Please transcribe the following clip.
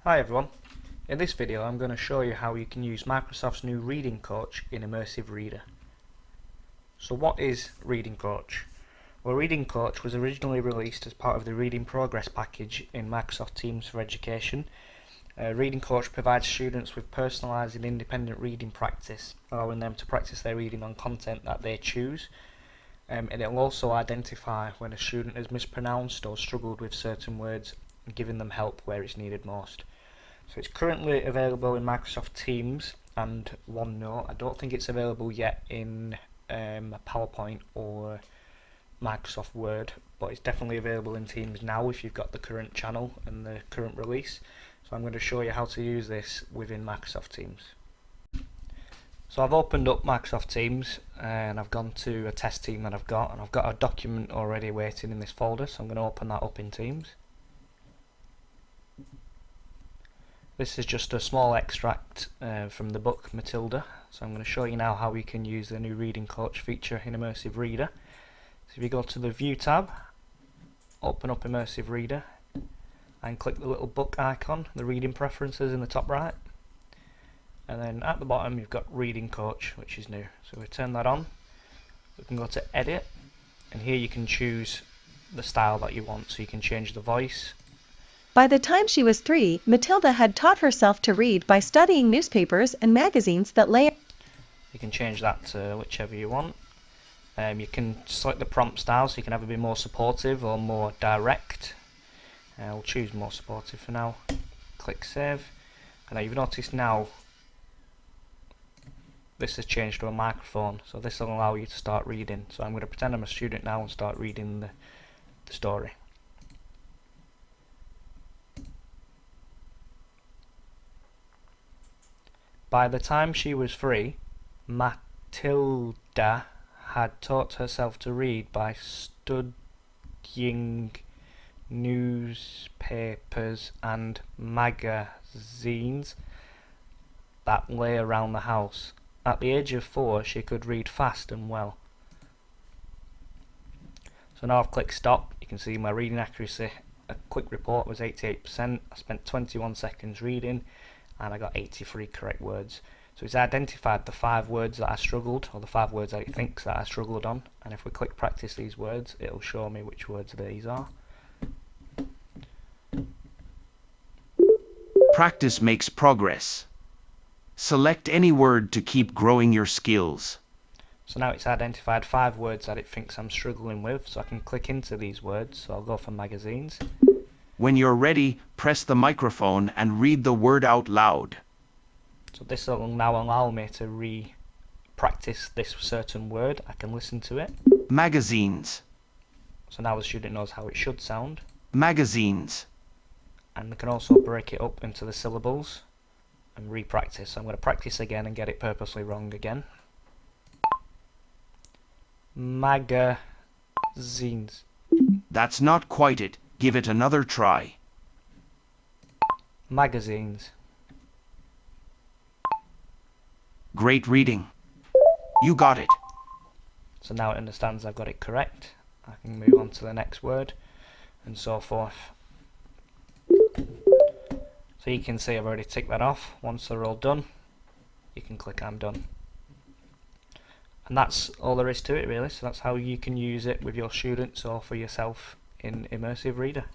Hi everyone, in this video I'm going to show you how you can use Microsoft's new Reading Coach in Immersive Reader. So what is Reading Coach? Well, Reading Coach was originally released as part of the Reading Progress package in Microsoft Teams for Education. Reading Coach provides students with personalised and independent reading practice, allowing them to practice their reading on content that they choose. And it will also identify when a student has mispronounced or struggled with certain words and giving them help where it's needed most. So it's currently available in Microsoft Teams and OneNote. I don't think it's available yet in PowerPoint or Microsoft Word, but it's definitely available in Teams now if you've got the current channel and the current release. So I'm going to show you how to use this within Microsoft Teams. So I've opened up Microsoft Teams and I've gone to a test team that I've got, and I've got a document already waiting in this folder, so I'm going to open that up in Teams. This is just a small extract from the book Matilda, so I'm going to show you now how we can use the new Reading Coach feature in Immersive Reader. So if you go to the View tab, open up Immersive Reader and click the little book icon, the reading preferences in the top right, and then at the bottom you've got Reading Coach, which is new. So we turn that on, we can go to Edit, and here you can choose the style that you want, so you can change the voice. By the time she was 3, Matilda had taught herself to read by studying newspapers and magazines that lay. You can change that to whichever you want. You can select the prompt style, so you can either be more supportive or more direct. We'll choose more supportive for now. Click Save. And now you've noticed now this has changed to a microphone, so this will allow you to start reading. So I'm going to pretend I'm a student now and start reading the story. By the time she was 3, Matilda had taught herself to read by studying newspapers and magazines that lay around the house. At the age of 4, she could read fast and well. So now I've clicked stop. You can see my reading accuracy. A quick report was 88%. I spent 21 seconds reading, and I got 83 correct words. So it's identified the 5 words that I struggled, or the 5 words that it thinks that I struggled on, and if we click practice these words, it'll show me which words these are. Practice makes progress. Select any word to keep growing your skills. So now it's identified 5 words that it thinks I'm struggling with, so I can click into these words. So I'll go for magazines. When you're ready, press the microphone and read the word out loud. So this will now allow me to re-practice this certain word. I can listen to it. Magazines. So now the student knows how it should sound. Magazines. And they can also break it up into the syllables and re-practice. So I'm going to practice again and get it purposely wrong again. Magazines. That's not quite it. Give it another try. Magazines. Great reading. You got it. So now it understands I've got it correct. I can move on to the next word and so forth. So you can see I've already ticked that off. Once they're all done, you can click I'm done. And that's all there is to it really. So that's how you can use it with your students or for yourself in Immersive Reader.